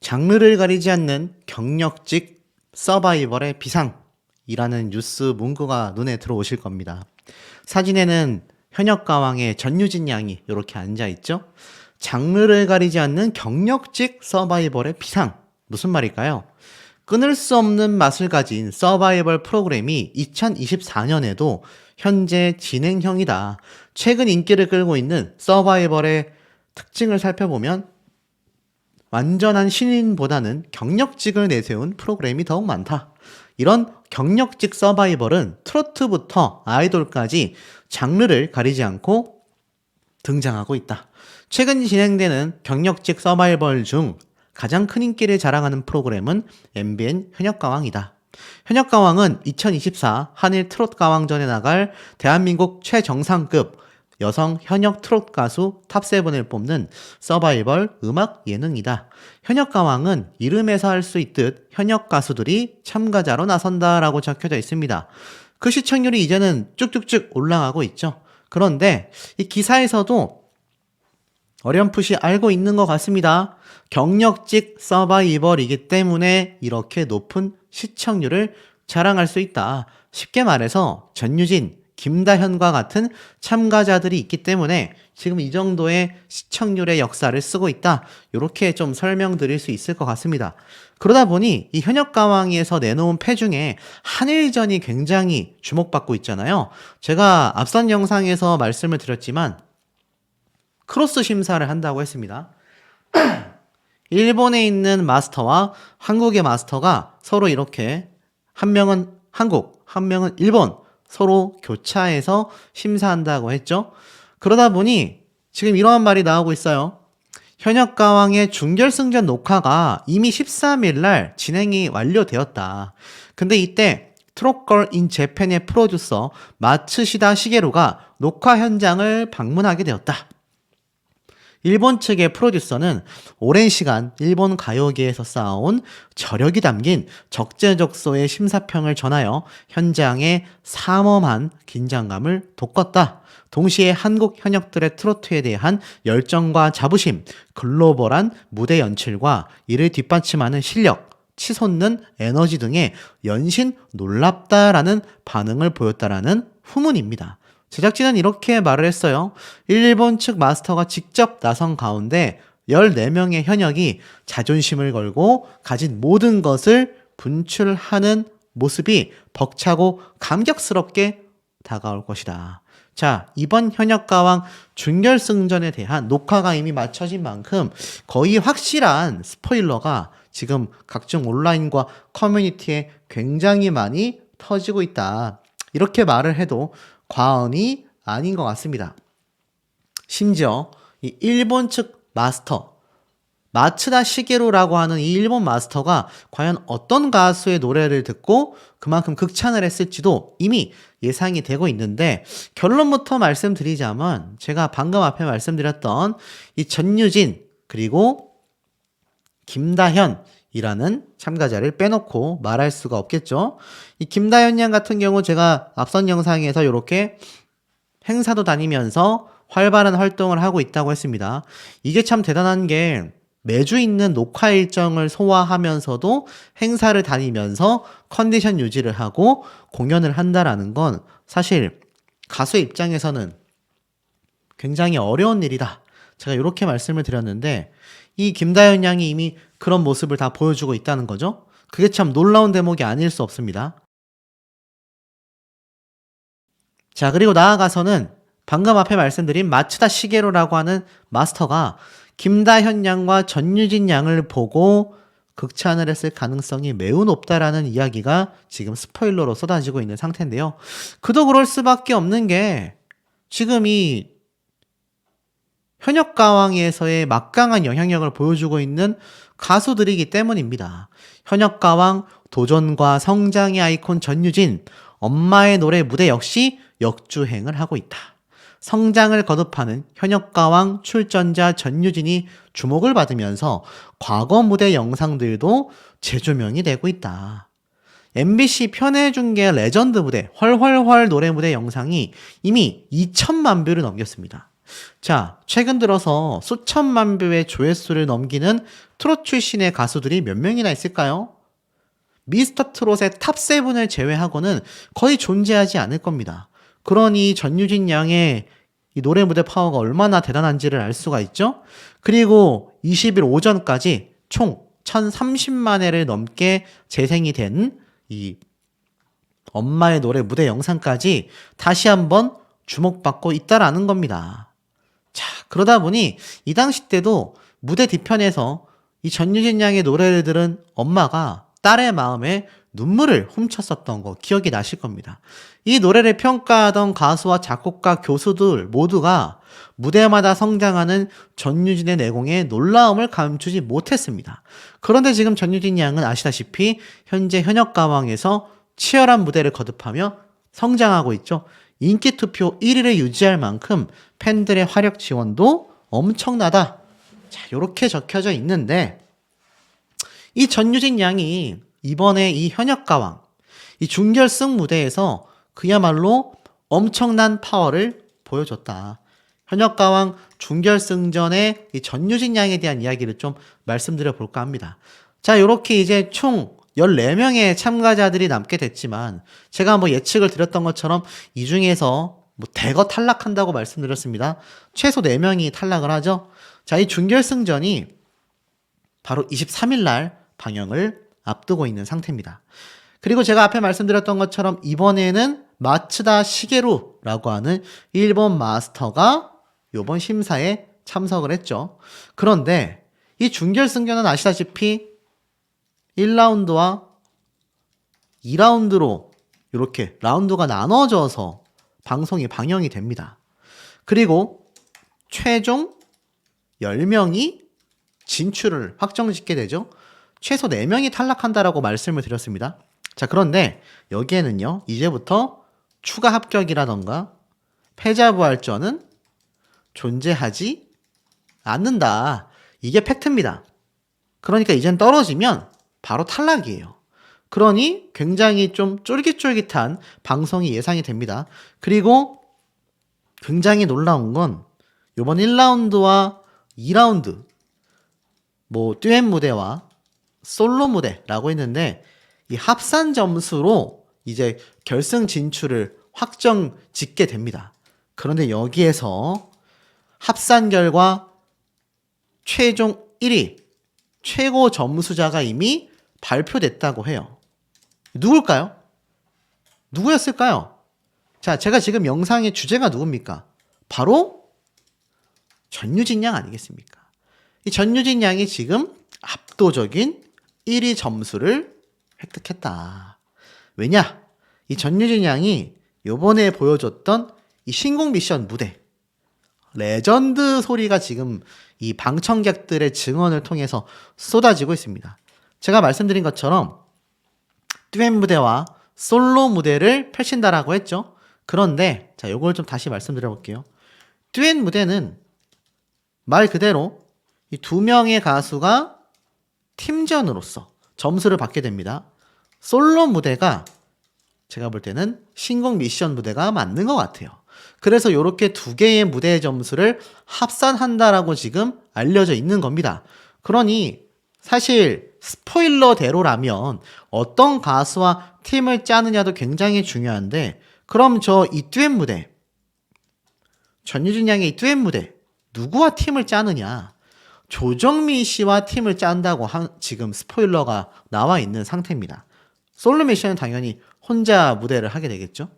장르를 가리지 않는 경력직 서바이벌의 비상이라는 뉴스 문구가 눈에 들어오실 겁니다. 사진에는 현역가왕의 전유진 양이 이렇게 앉아있죠. 장르를 가리지 않는 경력직 서바이벌의 비상. 무슨 말일까요? 끊을 수 없는 맛을 가진 서바이벌 프로그램이 2024년에도 현재 진행형이다. 최근 인기를 끌고 있는 서바이벌의 특징을 살펴보면 완전한 신인보다는 경력직을 내세운 프로그램이 더욱 많다. 이런 경력직 서바이벌은 트로트부터 아이돌까지 장르를 가리지 않고 등장하고 있다. 최근 진행되는 경력직 서바이벌 중 가장 큰 인기를 자랑하는 프로그램은 MBN 현역가왕이다. 현역가왕은 2024 한일 트롯가왕전에 나갈 대한민국 최정상급 여성 현역 트롯 가수 탑7을 뽑는 서바이벌 음악 예능이다. 현역가왕은 이름에서 알 수 있듯 현역 가수들이 참가자로 나선다라고 적혀져 있습니다. 그 시청률이 이제는 쭉쭉쭉 올라가고 있죠. 그런데 이 기사에서도 어렴풋이 알고 있는 것 같습니다. 경력직 서바이벌이기 때문에 이렇게 높은 시청률을 자랑할 수 있다. 쉽게 말해서 전유진, 김다현과 같은 참가자들이 있기 때문에 지금 이 정도의 시청률의 역사를 쓰고 있다. 이렇게 좀 설명드릴 수 있을 것 같습니다. 그러다 보니 이 현역가왕에서 내놓은 패 중에 한일전이 굉장히 주목받고 있잖아요. 제가 앞선 영상에서 말씀을 드렸지만 크로스 심사를 한다고 했습니다. 일본에 있는 마스터와 한국의 마스터가 서로 이렇게 한 명은 한국, 한 명은 일본 서로 교차해서 심사한다고 했죠. 그러다 보니 지금 이러한 말이 나오고 있어요. 현역가왕의 준결승전 녹화가 이미 13일 날 진행이 완료되었다. 근데 이때 트롯걸 인 재팬의 프로듀서 마츠시다 시게루가 녹화 현장을 방문하게 되었다. 일본 측의 프로듀서는 오랜 시간 일본 가요계에서 쌓아온 저력이 담긴 적재적소의 심사평을 전하여 현장의 삼엄한 긴장감을 돋궜다. 동시에 한국 현역들의 트로트에 대한 열정과 자부심, 글로벌한 무대 연출과 이를 뒷받침하는 실력, 치솟는 에너지 등의 연신 놀랍다라는 반응을 보였다라는 후문입니다. 제작진은 이렇게 말을 했어요. 일본 측 마스터가 직접 나선 가운데 14명의 현역이 자존심을 걸고 가진 모든 것을 분출하는 모습이 벅차고 감격스럽게 다가올 것이다. 자, 이번 현역가왕 준결승전에 대한 녹화가 이미 마쳐진 만큼 거의 확실한 스포일러가 지금 각종 온라인과 커뮤니티에 굉장히 많이 터지고 있다. 이렇게 말을 해도 과언이 아닌 것 같습니다. 심지어 이 일본 측 마스터 마츠다 시게루라고 하는 이 일본 마스터가 과연 어떤 가수의 노래를 듣고 그만큼 극찬을 했을지도 이미 예상이 되고 있는데, 결론부터 말씀드리자면 제가 방금 앞에 말씀드렸던 이 전유진 그리고 김다현이라는 참가자를 빼놓고 말할 수가 없겠죠. 이 김다현 양 같은 경우 제가 앞선 영상에서 이렇게 행사도 다니면서 활발한 활동을 하고 있다고 했습니다. 이게 참 대단한 게 매주 있는 녹화 일정을 소화하면서도 행사를 다니면서 컨디션 유지를 하고 공연을 한다라는 건 사실 가수의 입장에서는 굉장히 어려운 일이다. 제가 이렇게 말씀을 드렸는데 이 김다현 양이 이미 그런 모습을 다 보여주고 있다는 거죠. 그게 참 놀라운 대목이 아닐 수 없습니다. 자, 그리고 나아가서는 방금 앞에 말씀드린 마츠다 시게루라고 하는 마스터가 김다현 양과 전유진 양을 보고 극찬을 했을 가능성이 매우 높다라는 이야기가 지금 스포일러로 쏟아지고 있는 상태인데요. 그도 그럴 수밖에 없는 게 지금 이 현역가왕에서의 막강한 영향력을 보여주고 있는 가수들이기 때문입니다. 현역가왕 도전과 성장의 아이콘 전유진, 엄마의 노래 무대 역시 역주행을 하고 있다. 성장을 거듭하는 현역가왕 출전자 전유진이 주목을 받으면서 과거 무대 영상들도 재조명이 되고 있다. MBC 편의중계 레전드 무대, 헐헐헐 노래 무대 영상이 이미 2천만 뷰를 넘겼습니다. 자, 최근 들어서 수천만 뷰의 조회수를 넘기는 트롯 출신의 가수들이 몇 명이나 있을까요? 미스터 트롯의 탑7을 제외하고는 거의 존재하지 않을 겁니다. 그러니 전유진 양의 이 노래 무대 파워가 얼마나 대단한지를 알 수가 있죠? 그리고 20일 오전까지 총 1030만 회를 넘게 재생이 된 이 엄마의 노래 무대 영상까지 다시 한번 주목받고 있다라는 겁니다. 자, 그러다 보니 이 당시 때도 무대 뒤편에서 이 전유진 양의 노래를 들은 엄마가 딸의 마음에 눈물을 훔쳤었던 거 기억이 나실 겁니다. 이 노래를 평가하던 가수와 작곡가, 교수들 모두가 무대마다 성장하는 전유진의 내공에 놀라움을 감추지 못했습니다. 그런데 지금 전유진 양은 아시다시피 현재 현역가왕에서 치열한 무대를 거듭하며 성장하고 있죠. 인기 투표 1위를 유지할 만큼 팬들의 화력 지원도 엄청나다. 자, 요렇게 적혀져 있는데 이 전유진 양이 이번에 이 현역가왕, 이 준결승 무대에서 그야말로 엄청난 파워를 보여줬다. 현역가왕 준결승전에 이 전유진 양에 대한 이야기를 좀 말씀드려 볼까 합니다. 자, 요렇게 이제 총 14명의 참가자들이 남게 됐지만 제가 뭐 예측을 드렸던 것처럼 이 중에서 뭐 대거 탈락한다고 말씀드렸습니다. 최소 4명이 탈락을 하죠. 자, 이 준결승전이 바로 23일 날 방영을 앞두고 있는 상태입니다. 그리고 제가 앞에 말씀드렸던 것처럼 이번에는 마츠다 시게루라고 하는 일본 마스터가 이번 심사에 참석을 했죠. 그런데 이 준결승전은 아시다시피 1라운드와 2라운드로 이렇게 라운드가 나눠져서 방송이 방영이 됩니다. 그리고 최종 10명이 진출을 확정짓게 되죠. 최소 4명이 탈락한다라고 말씀을 드렸습니다. 자, 그런데 여기에는요, 이제부터 추가 합격이라던가 패자부활전은 존재하지 않는다. 이게 팩트입니다. 그러니까 이젠 떨어지면 바로 탈락이에요. 그러니 굉장히 좀 쫄깃쫄깃한 방송이 예상이 됩니다. 그리고 굉장히 놀라운 건 이번 1라운드와 2라운드 뭐 듀엣 무대와 솔로 무대라고 했는데 이 합산 점수로 이제 결승 진출을 확정 짓게 됩니다. 그런데 여기에서 합산 결과 최종 1위 최고 점수자가 이미 발표됐다고 해요. 누굴까요? 누구였을까요? 자, 제가 지금 영상의 주제가 누굽니까? 바로 전유진 양 아니겠습니까? 이 전유진 양이 지금 압도적인 1위 점수를 획득했다. 왜냐? 이 전유진 양이 요번에 보여줬던 이 신곡 미션 무대 레전드 소리가 지금 이 방청객들의 증언을 통해서 쏟아지고 있습니다. 제가 말씀드린 것처럼 듀엣 무대와 솔로 무대를 펼친다라고 했죠. 그런데 자, 요걸 좀 다시 말씀드려 볼게요. 듀엣 무대는 말 그대로 이 2명의 가수가 팀전으로서 점수를 받게 됩니다. 솔로 무대가 제가 볼 때는 신곡 미션 무대가 맞는 것 같아요. 그래서 이렇게 2개의 무대의 점수를 합산한다라고 지금 알려져 있는 겁니다. 그러니 사실 스포일러대로라면 어떤 가수와 팀을 짜느냐도 굉장히 중요한데 그럼 이 듀엣 무대 전유진 양의 이 듀엣 무대 누구와 팀을 짜느냐 조정민 씨와 팀을 짠다고 지금 스포일러가 나와 있는 상태입니다. 솔로 미션은 당연히 혼자 무대를 하게 되겠죠.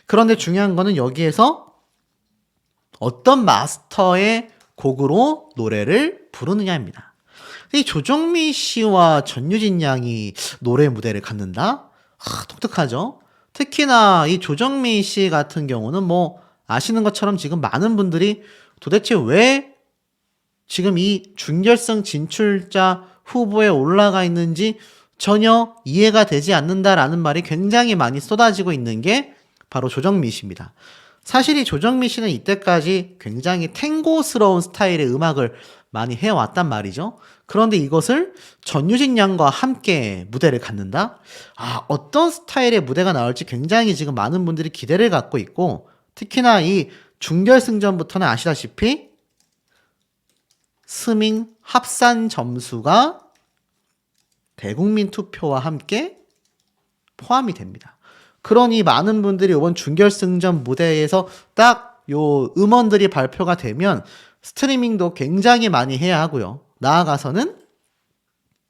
그런데 중요한 거는 여기에서 어떤 마스터의 곡으로 노래를 부르느냐입니다. 이 조정민 씨와 전유진 양이 노래 무대를 갖는다? 독특하죠? 특히나 이 조정민 씨 같은 경우는 뭐 아시는 것처럼 지금 많은 분들이 도대체 왜 지금 이 준결승 진출자 후보에 올라가 있는지 전혀 이해가 되지 않는다라는 말이 굉장히 많이 쏟아지고 있는 게 바로 조정민 씨입니다. 사실 이 조정민 씨는 이때까지 굉장히 탱고스러운 스타일의 음악을 많이 해왔단 말이죠. 그런데 이것을 전유진 양과 함께 무대를 갖는다? 어떤 스타일의 무대가 나올지 굉장히 지금 많은 분들이 기대를 갖고 있고 특히나 이 준결승전부터는 아시다시피 스밍 합산 점수가 대국민 투표와 함께 포함이 됩니다. 그러니 많은 분들이 이번 준결승전 무대에서 딱 요 음원들이 발표가 되면 스트리밍도 굉장히 많이 해야 하고요. 나아가서는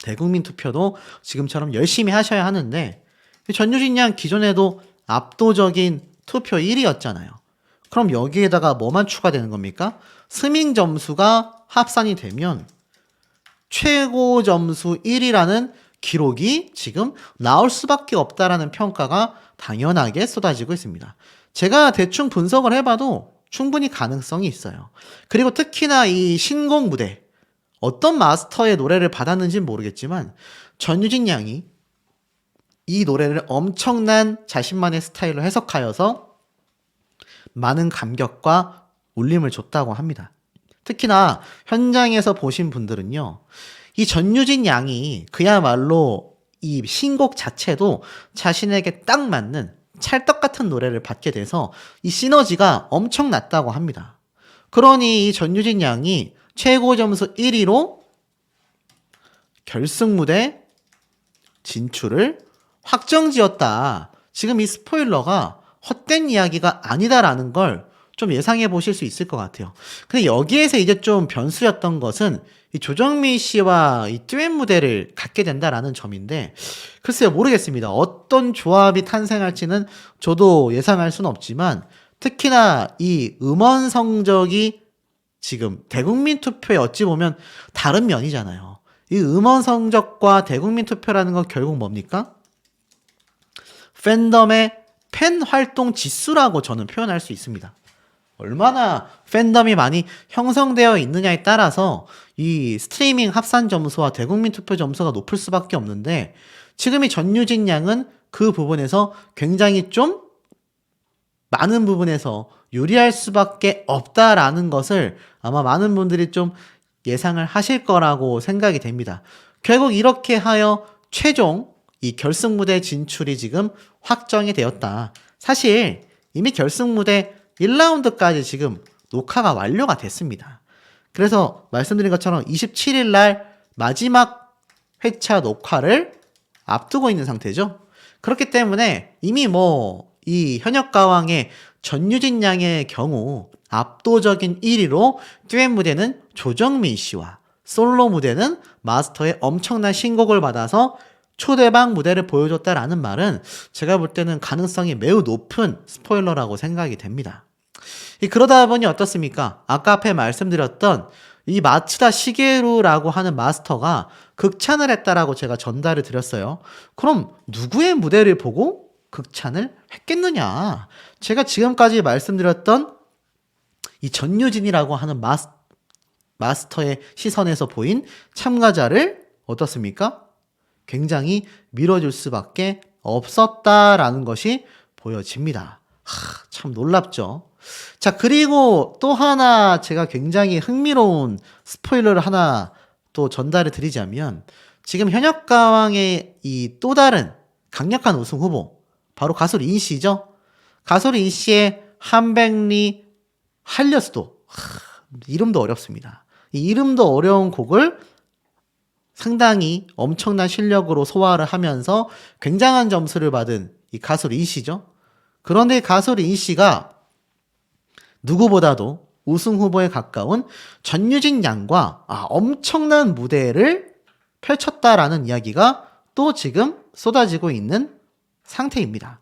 대국민 투표도 지금처럼 열심히 하셔야 하는데 전유진 양 기존에도 압도적인 투표 1위였잖아요. 그럼 여기에다가 뭐만 추가되는 겁니까? 스밍 점수가 합산이 되면 최고 점수 1위라는 기록이 지금 나올 수밖에 없다라는 평가가 당연하게 쏟아지고 있습니다. 제가 대충 분석을 해봐도 충분히 가능성이 있어요. 그리고 특히나 이 신곡 무대, 어떤 마스터의 노래를 받았는지는 모르겠지만 전유진 양이 이 노래를 엄청난 자신만의 스타일로 해석하여서 많은 감격과 울림을 줬다고 합니다. 특히나 현장에서 보신 분들은요, 이 전유진 양이 그야말로 이 신곡 자체도 자신에게 딱 맞는 찰떡 같은 노래를 받게 돼서 이 시너지가 엄청 났다고 합니다. 그러니 이 전유진 양이 최고 점수 1위로 결승 무대 진출을 확정지었다. 지금 이 스포일러가 헛된 이야기가 아니다라는 걸 좀 예상해 보실 수 있을 것 같아요. 근데 여기에서 이제 좀 변수였던 것은 이 조정민 씨와 이 듀엣 무대를 갖게 된다라는 점인데, 글쎄요, 모르겠습니다. 어떤 조합이 탄생할지는 저도 예상할 수는 없지만, 특히나 이 음원 성적이 지금 대국민 투표에 어찌 보면 다른 면이잖아요. 이 음원 성적과 대국민 투표라는 건 결국 뭡니까? 팬덤의 팬 활동 지수라고 저는 표현할 수 있습니다. 얼마나 팬덤이 많이 형성되어 있느냐에 따라서 이 스트리밍 합산 점수와 대국민 투표 점수가 높을 수밖에 없는데, 지금 이 전유진 양은 그 부분에서 굉장히 좀 많은 부분에서 유리할 수밖에 없다라는 것을 아마 많은 분들이 좀 예상을 하실 거라고 생각이 됩니다. 결국 이렇게 하여 최종 이 결승 무대 진출이 지금 확정이 되었다. 사실 이미 결승 무대 1라운드까지 지금 녹화가 완료가 됐습니다. 그래서 말씀드린 것처럼 27일 날 마지막 회차 녹화를 앞두고 있는 상태죠. 그렇기 때문에 이미 이 현역가왕의 전유진 양의 경우 압도적인 1위로 듀엣 무대는 조정민 씨와 솔로 무대는 마스터의 엄청난 신곡을 받아서 초대박 무대를 보여줬다라는 말은 제가 볼 때는 가능성이 매우 높은 스포일러라고 생각이 됩니다. 그러다 보니 어떻습니까? 아까 앞에 말씀드렸던 이 마츠다 시게루라고 하는 마스터가 극찬을 했다라고 제가 전달을 드렸어요. 그럼 누구의 무대를 보고 극찬을 했겠느냐? 제가 지금까지 말씀드렸던 이 전유진이라고 하는 마스터의 시선에서 보인 참가자를 어떻습니까? 굉장히 밀어줄 수밖에 없었다라는 것이 보여집니다. 참 놀랍죠? 자, 그리고 또 하나 제가 굉장히 흥미로운 스포일러를 하나 또 전달을 드리자면, 지금 현역가왕의 이 또 다른 강력한 우승 후보, 바로 가수 린 씨죠? 가수 린 씨의 한백리 한려스도, 이름도 어렵습니다. 이 이름도 어려운 곡을 상당히 엄청난 실력으로 소화를 하면서 굉장한 점수를 받은 이 가수 린 씨죠? 그런데 가수 린 씨가 누구보다도 우승 후보에 가까운 전유진 양과 엄청난 무대를 펼쳤다라는 이야기가 또 지금 쏟아지고 있는 상태입니다.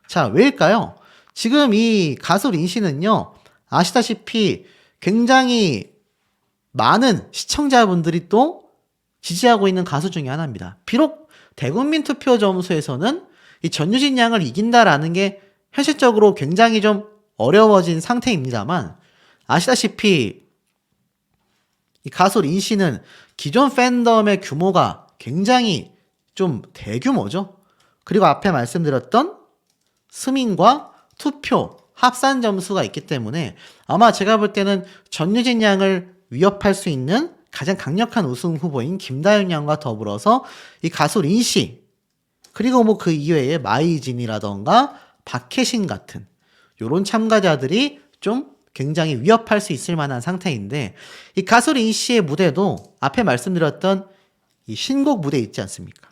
자, 왜일까요? 지금 이 가수 린 씨는요, 아시다시피 굉장히 많은 시청자분들이 또 지지하고 있는 가수 중에 하나입니다. 비록 대국민 투표 점수에서는 이 전유진 양을 이긴다라는 게 현실적으로 굉장히 좀 어려워진 상태입니다만, 아시다시피 이 가수 린 씨는 기존 팬덤의 규모가 굉장히 좀 대규모죠. 그리고 앞에 말씀드렸던 스밍과 투표 합산 점수가 있기 때문에 아마 제가 볼 때는 전유진 양을 위협할 수 있는 가장 강력한 우승 후보인 김다윤 양과 더불어서 이 가수 린 씨, 그리고 그 이외에 마이진이라던가 박혜신 같은 요런 참가자들이 좀 굉장히 위협할 수 있을 만한 상태인데 이 가수 린 씨의 무대도 앞에 말씀드렸던 이 신곡 무대 있지 않습니까?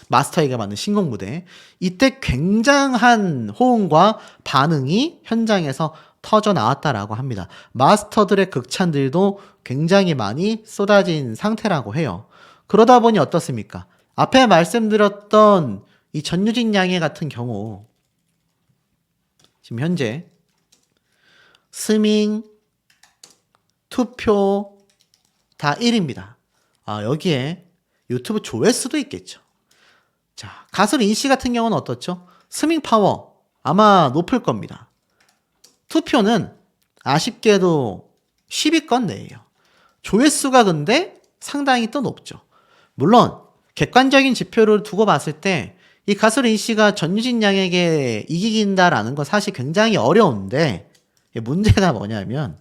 마스터에게 맞는 신곡 무대. 이때 굉장한 호응과 반응이 현장에서 터져 나왔다라고 합니다. 마스터들의 극찬들도 굉장히 많이 쏟아진 상태라고 해요. 그러다 보니 어떻습니까? 앞에 말씀드렸던 이 전유진 양의 같은 경우 지금 현재 스밍, 투표 다 1위입니다. 여기에 유튜브 조회수도 있겠죠. 자, 가수 린 씨 같은 경우는 어떻죠? 스밍 파워 아마 높을 겁니다. 투표는 아쉽게도 10위권 내에요. 조회수가 근데 상당히 또 높죠. 물론 객관적인 지표를 두고 봤을 때 이 가수 린 씨가 전유진 양에게 이기긴다라는 건 사실 굉장히 어려운데 문제가 뭐냐면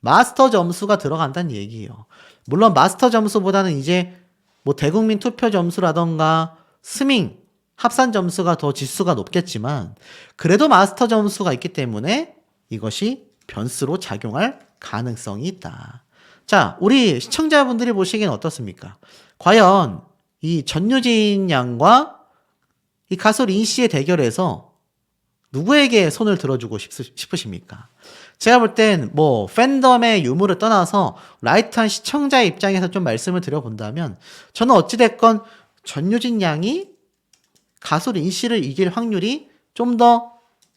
마스터 점수가 들어간다는 얘기예요. 물론 마스터 점수보다는 이제 뭐 대국민 투표 점수라던가 스밍 합산 점수가 더 지수가 높겠지만 그래도 마스터 점수가 있기 때문에 이것이 변수로 작용할 가능성이 있다. 자, 우리 시청자분들이 보시기엔 어떻습니까? 과연 이 전유진 양과 이 가수 린 씨의 대결에서 누구에게 손을 들어주고 싶으십니까? 제가 볼 땐 뭐 팬덤의 유무를 떠나서 라이트한 시청자의 입장에서 좀 말씀을 드려본다면 저는 어찌됐건 전유진 양이 가수 린 씨를 이길 확률이 좀 더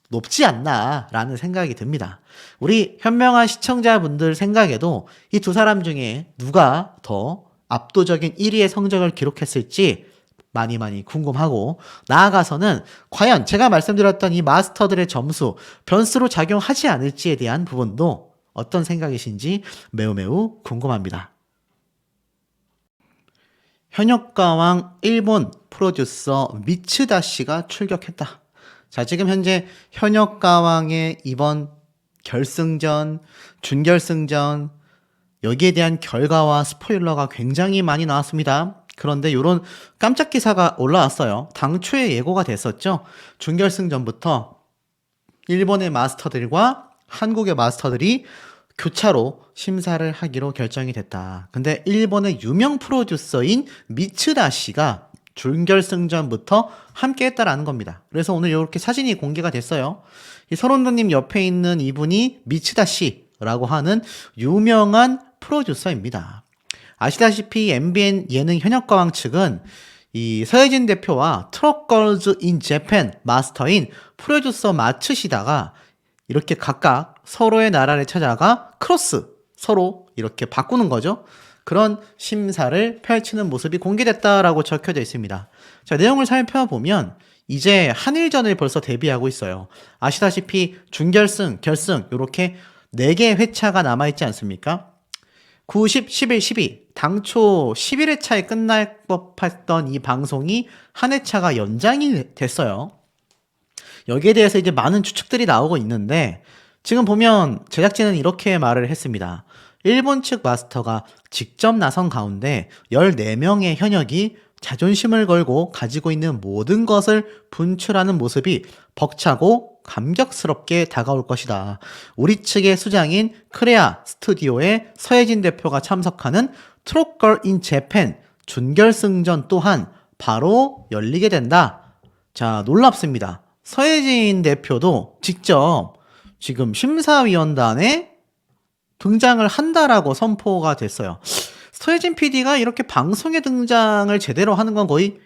높지 않나라는 생각이 듭니다. 우리 현명한 시청자분들 생각에도 이 두 사람 중에 누가 더 압도적인 1위의 성적을 기록했을지 많이 궁금하고 나아가서는 과연 제가 말씀드렸던 이 마스터들의 점수 변수로 작용하지 않을지에 대한 부분도 어떤 생각이신지 매우 궁금합니다. 현역가왕 일본 프로듀서 미츠다 씨가 출격했다. 자, 지금 현재 현역가왕의 이번 결승전, 준결승전 여기에 대한 결과와 스포일러가 굉장히 많이 나왔습니다. 그런데 이런 깜짝 기사가 올라왔어요. 당초에 예고가 됐었죠. 준결승전부터 일본의 마스터들과 한국의 마스터들이 교차로 심사를 하기로 결정이 됐다. 근데 일본의 유명 프로듀서인 미츠다 씨가 준결승전부터 함께 했다라는 겁니다. 그래서 오늘 이렇게 사진이 공개가 됐어요. 이 서론도님 옆에 있는 이분이 미츠다 씨라고 하는 유명한 프로듀서입니다. 아시다시피 MBN 예능 현역가왕 측은 이 서혜진 대표와 트럭걸즈 인 재팬 마스터인 프로듀서 마츠시다가 이렇게 각각 서로의 나라를 찾아가 크로스 서로 이렇게 바꾸는 거죠. 그런 심사를 펼치는 모습이 공개됐다라고 적혀져 있습니다. 자, 내용을 살펴보면 이제 한일전을 벌써 대비하고 있어요. 아시다시피 준결승, 결승 이렇게 4개의 회차가 남아있지 않습니까? 9, 10, 11, 12 당초 11회차에 끝날 법했던 이 방송이 한 회차가 연장이 됐어요. 여기에 대해서 이제 많은 추측들이 나오고 있는데 지금 보면 제작진은 이렇게 말을 했습니다. 일본 측 마스터가 직접 나선 가운데 14명의 현역이 자존심을 걸고 가지고 있는 모든 것을 분출하는 모습이 벅차고 감격스럽게 다가올 것이다. 우리 측의 수장인 크레아 스튜디오의 서혜진 대표가 참석하는 트롯걸 인 재팬 준결승전 또한 바로 열리게 된다. 자, 놀랍습니다. 서혜진 대표도 직접 지금 심사위원단에 등장을 한다라고 선포가 됐어요. 서혜진 PD가 이렇게 방송에 등장을 제대로 하는 건 거의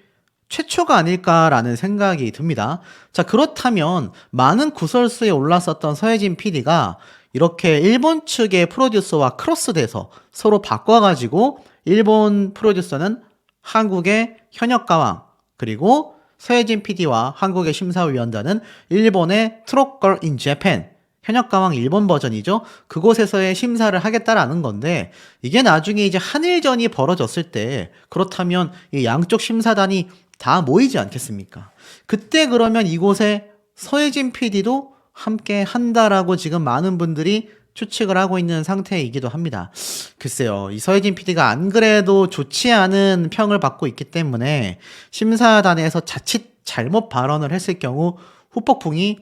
최초가 아닐까라는 생각이 듭니다. 자, 그렇다면 많은 구설수에 올랐었던 서혜진 PD가 이렇게 일본 측의 프로듀서와 크로스돼서 서로 바꿔가지고 일본 프로듀서는 한국의 현역가왕 그리고 서혜진 PD와 한국의 심사위원단은 일본의 트롯걸 인 재팬 현역가왕 일본 버전이죠. 그곳에서의 심사를 하겠다라는 건데 이게 나중에 이제 한일전이 벌어졌을 때 그렇다면 이 양쪽 심사단이 다 모이지 않겠습니까? 그때 그러면 이곳에 서혜진 PD도 함께 한다라고 지금 많은 분들이 추측을 하고 있는 상태이기도 합니다. 글쎄요, 이 서혜진 PD가 안 그래도 좋지 않은 평을 받고 있기 때문에 심사단에서 자칫 잘못 발언을 했을 경우 후폭풍이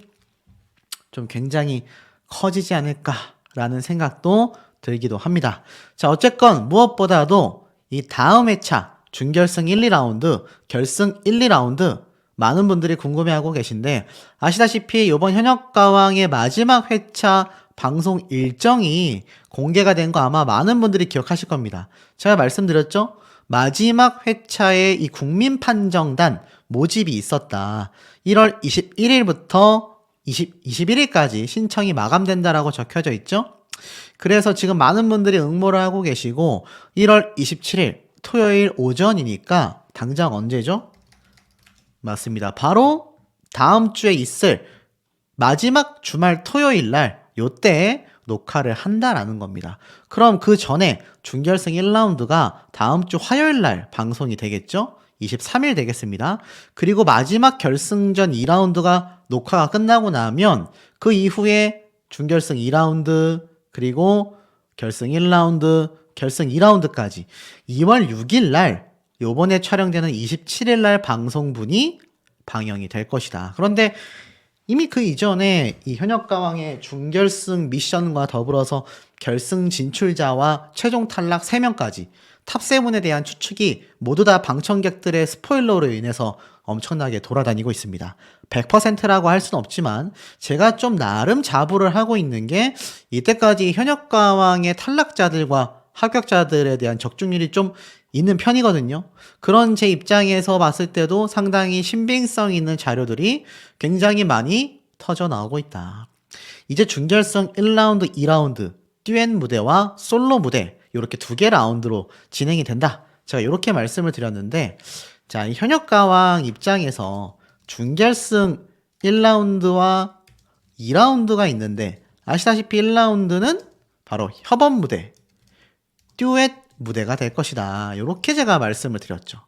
좀 굉장히 커지지 않을까 라는 생각도 들기도 합니다. 자, 어쨌건 무엇보다도 이 다음 회차 준결승 1, 2라운드, 결승 1, 2라운드 많은 분들이 궁금해하고 계신데 아시다시피 이번 현역가왕의 마지막 회차 방송 일정이 공개가 된 거 아마 많은 분들이 기억하실 겁니다. 제가 말씀드렸죠? 마지막 회차에 이 국민판정단 모집이 있었다. 1월 21일부터 21일까지 신청이 마감된다라고 적혀져 있죠? 그래서 지금 많은 분들이 응모를 하고 계시고 1월 27일 토요일 오전이니까 당장 언제죠? 맞습니다. 바로 다음 주에 있을 마지막 주말 토요일 날 요때 녹화를 한다라는 겁니다. 그럼 그 전에 준결승 1라운드가 다음 주 화요일 날 방송이 되겠죠? 23일 되겠습니다. 그리고 마지막 결승전 2라운드가 녹화가 끝나고 나면 그 이후에 준결승 2라운드 그리고 결승 1라운드, 결승 2라운드까지 2월 6일 날 요번에 촬영되는 27일 날 방송분이 방영이 될 것이다. 그런데 이미 그 이전에 이 현역가왕의 준결승 미션과 더불어서 결승 진출자와 최종 탈락 3명까지 탑7에 대한 추측이 모두 다 방청객들의 스포일러로 인해서 엄청나게 돌아다니고 있습니다. 100%라고 할 수는 없지만 제가 좀 나름 자부를 하고 있는 게 이때까지 현역가왕의 탈락자들과 합격자들에 대한 적중률이 좀 있는 편이거든요. 그런 제 입장에서 봤을 때도 상당히 신빙성 있는 자료들이 굉장히 많이 터져 나오고 있다. 이제 준결승 1라운드, 2라운드, 듀엣 무대와 솔로 무대 이렇게 2개 라운드로 진행이 된다. 제가 이렇게 말씀을 드렸는데 자, 이 현역가왕 입장에서 준결승 1라운드와 2라운드가 있는데 아시다시피 1라운드는 바로 협업 무대, 듀엣 무대가 될 것이다. 이렇게 제가 말씀을 드렸죠.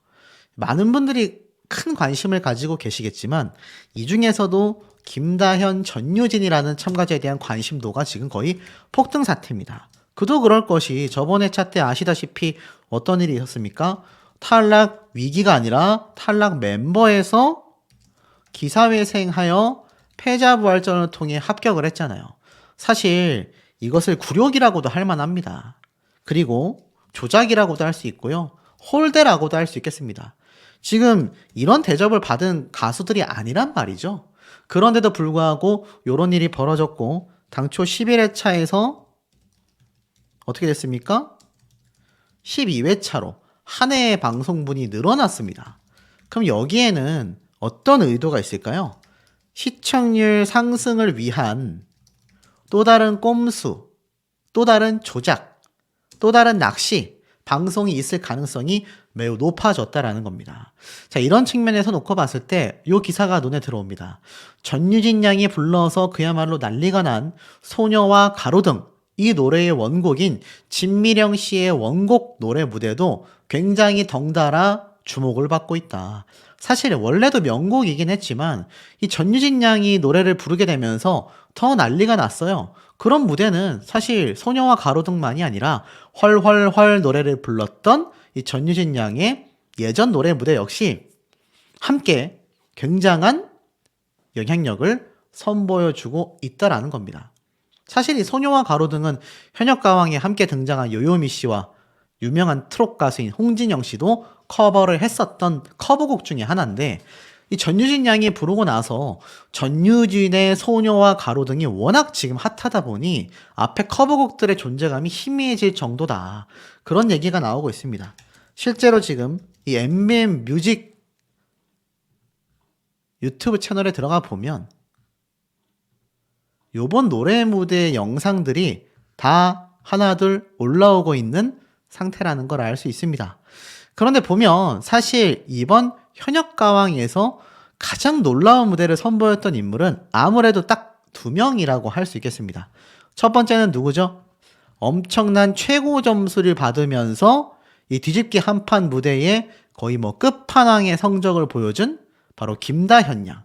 많은 분들이 큰 관심을 가지고 계시겠지만 이 중에서도 김다현, 전유진이라는 참가자에 대한 관심도가 지금 거의 폭등 사태입니다. 그도 그럴 것이 저번에 차 때 아시다시피 어떤 일이 있었습니까? 탈락 위기가 아니라 탈락 멤버에서 기사회생하여 패자부활전을 통해 합격을 했잖아요. 사실 이것을 굴욕이라고도 할 만합니다. 그리고 조작이라고도 할 수 있고요. 홀대라고도 할 수 있겠습니다. 지금 이런 대접을 받은 가수들이 아니란 말이죠. 그런데도 불구하고 이런 일이 벌어졌고 당초 11회차에서 어떻게 됐습니까? 12회차로 한 해의 방송분이 늘어났습니다. 그럼 여기에는 어떤 의도가 있을까요? 시청률 상승을 위한 또 다른 꼼수, 또 다른 조작, 또 다른 낚시, 방송이 있을 가능성이 매우 높아졌다라는 겁니다. 자, 이런 측면에서 놓고 봤을 때 이 기사가 눈에 들어옵니다. 전유진 양이 불러서 그야말로 난리가 난 소녀와 가로등, 이 노래의 원곡인 진미령 씨의 원곡 노래 무대도 굉장히 덩달아 주목을 받고 있다. 사실 원래도 명곡이긴 했지만 이 전유진 양이 노래를 부르게 되면서 더 난리가 났어요. 그런 무대는 사실 소녀와 가로등만이 아니라 헐헐헐 노래를 불렀던 이 전유진 양의 예전 노래 무대 역시 함께 굉장한 영향력을 선보여주고 있다라는 겁니다. 사실 이 소녀와 가로등은 현역가왕에 함께 등장한 요요미 씨와 유명한 트롯 가수인 홍진영 씨도 커버를 했었던 커버곡 중에 하나인데 이 전유진 양이 부르고 나서 전유진의 소녀와 가로등이 워낙 지금 핫하다 보니 앞에 커버곡들의 존재감이 희미해질 정도다. 그런 얘기가 나오고 있습니다. 실제로 지금 이 MBM 뮤직 유튜브 채널에 들어가 보면 요번 노래 무대 영상들이 다 하나둘 올라오고 있는 상태라는 걸 알 수 있습니다. 그런데 보면 사실 이번 현역가왕에서 가장 놀라운 무대를 선보였던 인물은 아무래도 딱 2명이라고 할 수 있겠습니다. 첫 번째는 누구죠? 엄청난 최고 점수를 받으면서 이 뒤집기 한판 무대에 거의 뭐 끝판왕의 성적을 보여준 바로 김다현 양.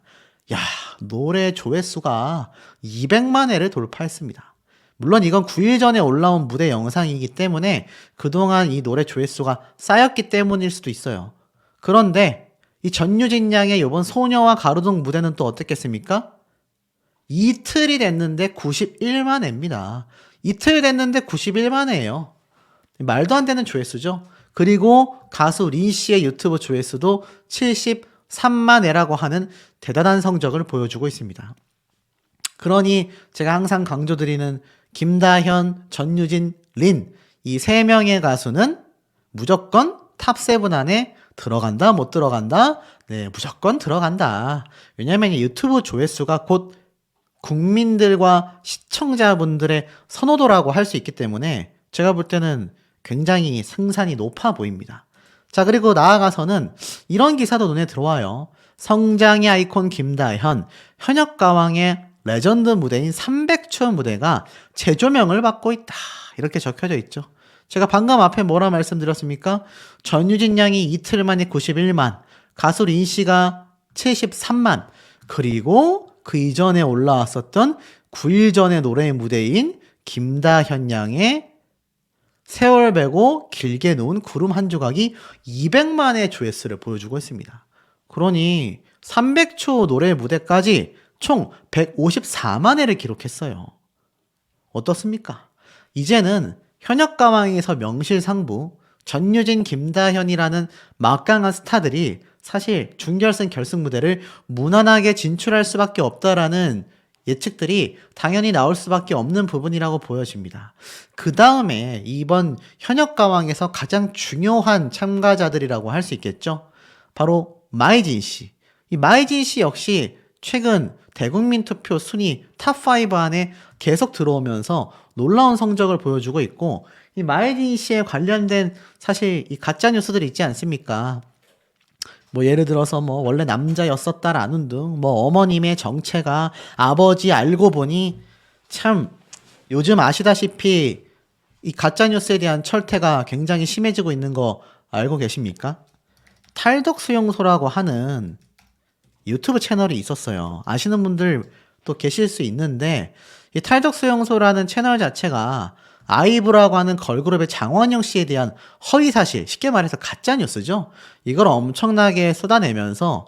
야, 노래 조회수가 200만 회를 돌파했습니다. 물론 이건 9일 전에 올라온 무대 영상이기 때문에 그동안 이 노래 조회수가 쌓였기 때문일 수도 있어요. 그런데 이 전유진 양의 이번 소녀와 가로등 무대는 또 어떻겠습니까? 이틀이 됐는데 91만 회입니다. 이틀 됐는데 91만회예요. 말도 안 되는 조회수죠. 그리고 가수 린 씨의 유튜브 조회수도 73만회라고 하는 대단한 성적을 보여주고 있습니다. 그러니 제가 항상 강조드리는 김다현, 전유진, 린 이 세 명의 가수는 무조건 탑7 안에 들어간다, 못 들어간다? 네, 무조건 들어간다. 왜냐면 유튜브 조회수가 곧 국민들과 시청자분들의 선호도라고 할 수 있기 때문에 제가 볼 때는 굉장히 승산이 높아 보입니다. 자, 그리고 나아가서는 이런 기사도 눈에 들어와요. 성장의 아이콘 김다현, 현역가왕의 레전드 무대인 300초 무대가 재조명을 받고 있다. 이렇게 적혀져 있죠. 제가 방금 앞에 뭐라 말씀드렸습니까? 전유진 양이 이틀 만에 91만, 가수 린 씨가 73만, 그리고 그 이전에 올라왔었던 9일 전의 노래의 무대인 김다현 양의 세월 베고 길게 놓은 구름 한 조각이 200만의 조회수를 보여주고 있습니다. 그러니 300초 노래 무대까지 총 154만회를 기록했어요. 어떻습니까? 이제는 현역가왕에서 명실상부 전유진, 김다현이라는 막강한 스타들이 사실 준결승, 결승 무대를 무난하게 진출할 수밖에 없다라는 예측들이 당연히 나올 수밖에 없는 부분이라고 보여집니다. 그 다음에 이번 현역가왕에서 가장 중요한 참가자들이라고 할 수 있겠죠. 바로 마이진 씨. 이 마이진 씨 역시 최근 대국민 투표 순위 탑5 안에 계속 들어오면서 놀라운 성적을 보여주고 있고, 이 마이진 씨에 관련된 사실 이 가짜 뉴스들이 있지 않습니까? 뭐 예를 들어서 뭐 원래 남자였었다라는 등 뭐 어머님의 정체가 아버지 알고 보니 참 요즘 아시다시피 이 가짜 뉴스에 대한 철퇴가 굉장히 심해지고 있는 거 알고 계십니까? 탈덕 수용소라고 하는 유튜브 채널이 있었어요. 아시는 분들 또 계실 수 있는데 이 탈덕 수용소라는 채널 자체가 아이브라고 하는 걸그룹의 장원영 씨에 대한 허위사실, 쉽게 말해서 가짜뉴스죠. 이걸 엄청나게 쏟아내면서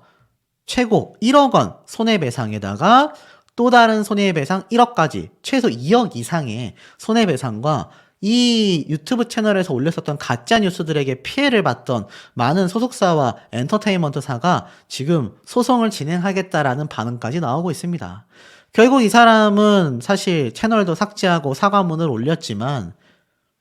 최고 1억 원 손해배상에다가 또 다른 손해배상 1억까지 최소 2억 이상의 손해배상과 이 유튜브 채널에서 올렸었던 가짜뉴스들에게 피해를 봤던 많은 소속사와 엔터테인먼트사가 지금 소송을 진행하겠다라는 반응까지 나오고 있습니다. 결국 이 사람은 사실 채널도 삭제하고 사과문을 올렸지만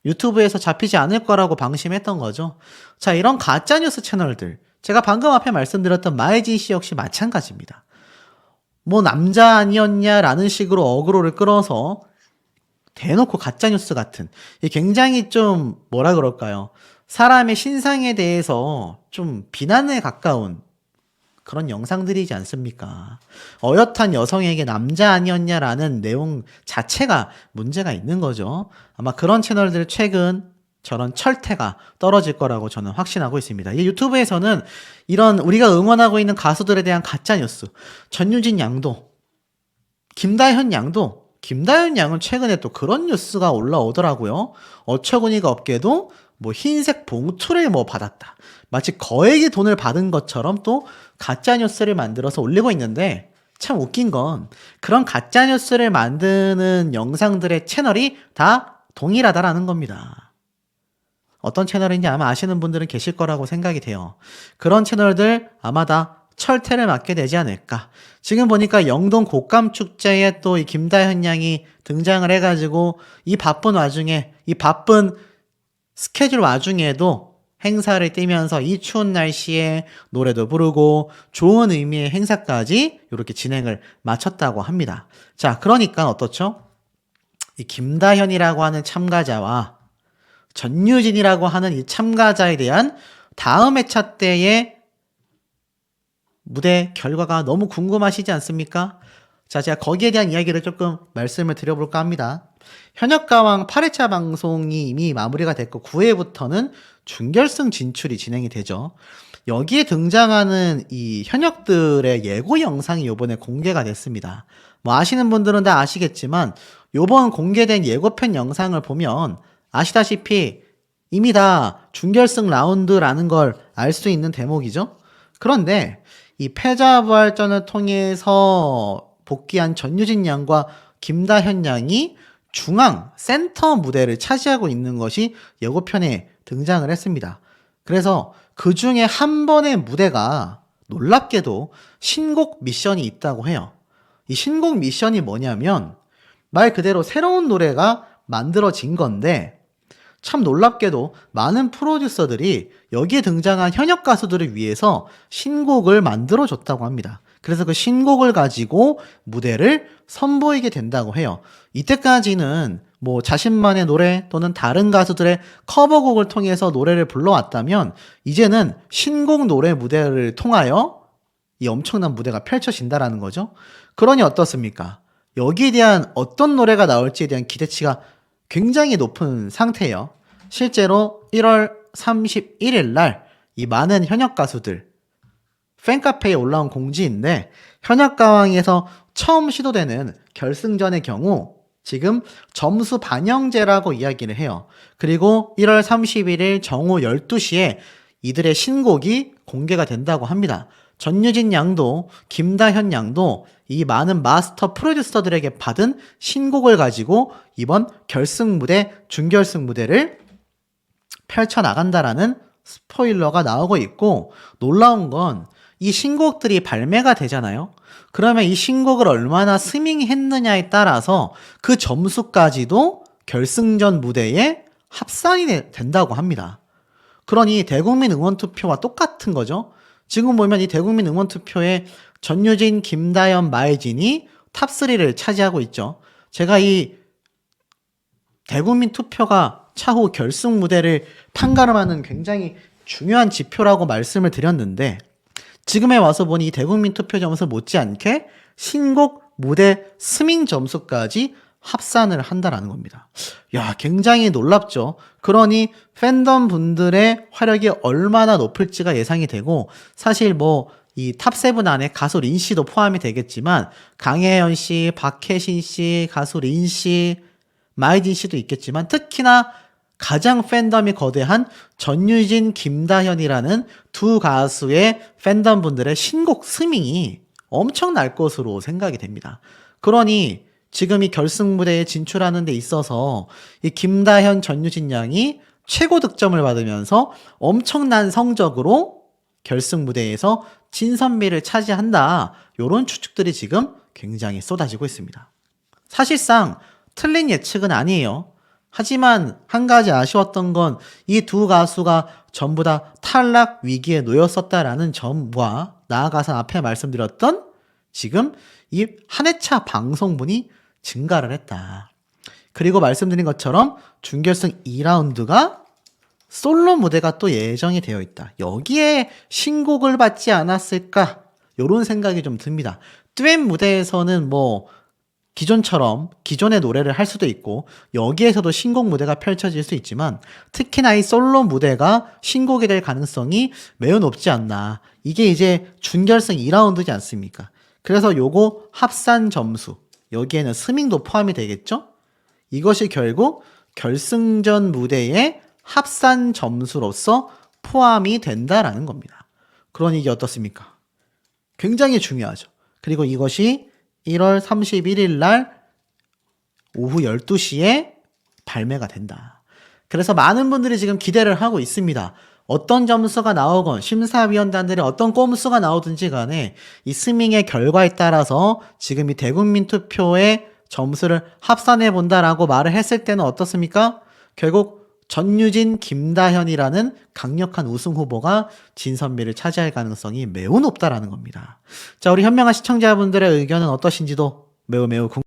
유튜브에서 잡히지 않을 거라고 방심했던 거죠. 자, 이런 가짜뉴스 채널들, 제가 방금 앞에 말씀드렸던 마이진 씨 역시 마찬가지입니다. 뭐 남자 아니었냐라는 식으로 어그로를 끌어서 대놓고 가짜뉴스 같은, 굉장히 좀 뭐라 그럴까요? 사람의 신상에 대해서 좀 비난에 가까운 그런 영상들이지 않습니까? 어엿한 여성에게 남자 아니었냐라는 내용 자체가 문제가 있는 거죠. 아마 그런 채널들 최근 저런 철퇴가 떨어질 거라고 저는 확신하고 있습니다. 이 유튜브에서는 이런 우리가 응원하고 있는 가수들에 대한 가짜뉴스, 전유진 양도, 김다현 양도, 김다현 양은 최근에 또 그런 뉴스가 올라오더라고요. 어처구니가 없게도 뭐 흰색 봉투를 뭐 받았다. 마치 거액의 돈을 받은 것처럼 또 가짜뉴스를 만들어서 올리고 있는데, 참 웃긴 건 그런 가짜뉴스를 만드는 영상들의 채널이 다 동일하다라는 겁니다. 어떤 채널인지 아마 아시는 분들은 계실 거라고 생각이 돼요. 그런 채널들 아마 다 철퇴를 맞게 되지 않을까. 지금 보니까 영동 곡감축제에 또 이 김다현 양이 등장을 해가지고 이 바쁜 와중에, 이 바쁜 스케줄 와중에도 행사를 뛰면서 이 추운 날씨에 노래도 부르고 좋은 의미의 행사까지 이렇게 진행을 마쳤다고 합니다. 자, 그러니까 어떻죠? 이 김다현이라고 하는 참가자와 전유진이라고 하는 이 참가자에 대한 다음 회차 때의 무대 결과가 너무 궁금하시지 않습니까? 자, 제가 거기에 대한 이야기를 조금 말씀을 드려볼까 합니다. 현역가왕 8회차 방송이 이미 마무리가 됐고 9회부터는 준결승 진출이 진행이 되죠. 여기에 등장하는 이 현역들의 예고 영상이 이번에 공개가 됐습니다. 뭐 아시는 분들은 다 아시겠지만 이번 공개된 예고편 영상을 보면 아시다시피 이미 다 준결승 라운드라는 걸 알 수 있는 대목이죠. 그런데 이 패자부활전을 통해서 복귀한 전유진 양과 김다현 양이 중앙, 센터 무대를 차지하고 있는 것이 예고편에 등장을 했습니다. 그래서 그 중에 한 번의 무대가 놀랍게도 신곡 미션이 있다고 해요. 이 신곡 미션이 뭐냐면 말 그대로 새로운 노래가 만들어진 건데 참 놀랍게도 많은 프로듀서들이 여기에 등장한 현역 가수들을 위해서 신곡을 만들어줬다고 합니다. 그래서 그 신곡을 가지고 무대를 선보이게 된다고 해요. 이때까지는 뭐 자신만의 노래 또는 다른 가수들의 커버곡을 통해서 노래를 불러왔다면 이제는 신곡 노래 무대를 통하여 이 엄청난 무대가 펼쳐진다라는 거죠. 그러니 어떻습니까? 여기에 대한 어떤 노래가 나올지에 대한 기대치가 굉장히 높은 상태예요. 실제로 1월 31일 날 이 많은 현역 가수들 팬카페에 올라온 공지인데 현역가왕에서 처음 시도되는 결승전의 경우 지금 점수 반영제라고 이야기를 해요. 그리고 1월 31일 정오 12시에 이들의 신곡이 공개가 된다고 합니다. 전유진 양도 김다현 양도 이 많은 마스터 프로듀서들에게 받은 신곡을 가지고 이번 결승 무대, 준결승 무대를 펼쳐나간다라는 스포일러가 나오고 있고 놀라운 건 이 신곡들이 발매가 되잖아요. 그러면 이 신곡을 얼마나 스밍했느냐에 따라서 그 점수까지도 결승전 무대에 합산이 된다고 합니다. 그러니 대국민 응원투표와 똑같은 거죠. 지금 보면 이 대국민 응원투표에 전유진, 김다연, 마혜진이 탑3를 차지하고 있죠. 제가 이 대국민 투표가 차후 결승 무대를 판가름하는 굉장히 중요한 지표라고 말씀을 드렸는데 지금에 와서 보니 이 대국민 투표 점수 못지않게 신곡 무대 스밍 점수까지 합산을 한다라는 겁니다. 야, 굉장히 놀랍죠. 그러니 팬덤 분들의 화력이 얼마나 높을지가 예상이 되고 사실 뭐 이 탑7 안에 가수 린 씨도 포함이 되겠지만 강혜연 씨, 박혜신 씨, 가수 린 씨, 마이딘 씨도 있겠지만 특히나 가장 팬덤이 거대한 전유진, 김다현이라는 두 가수의 팬덤 분들의 신곡 스밍이 엄청날 것으로 생각이 됩니다. 그러니 지금 이 결승 무대에 진출하는 데 있어서 이 김다현, 전유진 양이 최고 득점을 받으면서 엄청난 성적으로 결승 무대에서 진선미를 차지한다. 이런 추측들이 지금 굉장히 쏟아지고 있습니다. 사실상 틀린 예측은 아니에요. 하지만 한 가지 아쉬웠던 건 이 두 가수가 전부 다 탈락 위기에 놓였었다라는 점과 나아가서 앞에 말씀드렸던 지금 이 한 회차 방송분이 증가를 했다. 그리고 말씀드린 것처럼 준결승 2라운드가 솔로 무대가 또 예정이 되어 있다. 여기에 신곡을 받지 않았을까? 이런 생각이 좀 듭니다. 듀엣 무대에서는 뭐 기존처럼 기존의 노래를 할 수도 있고 여기에서도 신곡 무대가 펼쳐질 수 있지만 특히나 이 솔로 무대가 신곡이 될 가능성이 매우 높지 않나. 이게 이제 준결승 2라운드지 않습니까? 그래서 요거 합산 점수 여기에는 스밍도 포함이 되겠죠? 이것이 결국 결승전 무대의 합산 점수로서 포함이 된다라는 겁니다. 그러니 이게 어떻습니까? 굉장히 중요하죠. 그리고 이것이 1월 31일 날 오후 12시에 발매가 된다. 그래서 많은 분들이 지금 기대를 하고 있습니다. 어떤 점수가 나오건 심사위원단들의 어떤 꼼수가 나오든지 간에 이 스밍의 결과에 따라서 지금 이 대국민 투표의 점수를 합산해 본다라고 말을 했을 때는 어떻습니까? 결국 전유진, 김다현이라는 강력한 우승 후보가 진선미를 차지할 가능성이 매우 높다라는 겁니다. 자, 우리 현명한 시청자분들의 의견은 어떠신지도 매우 궁금합니다.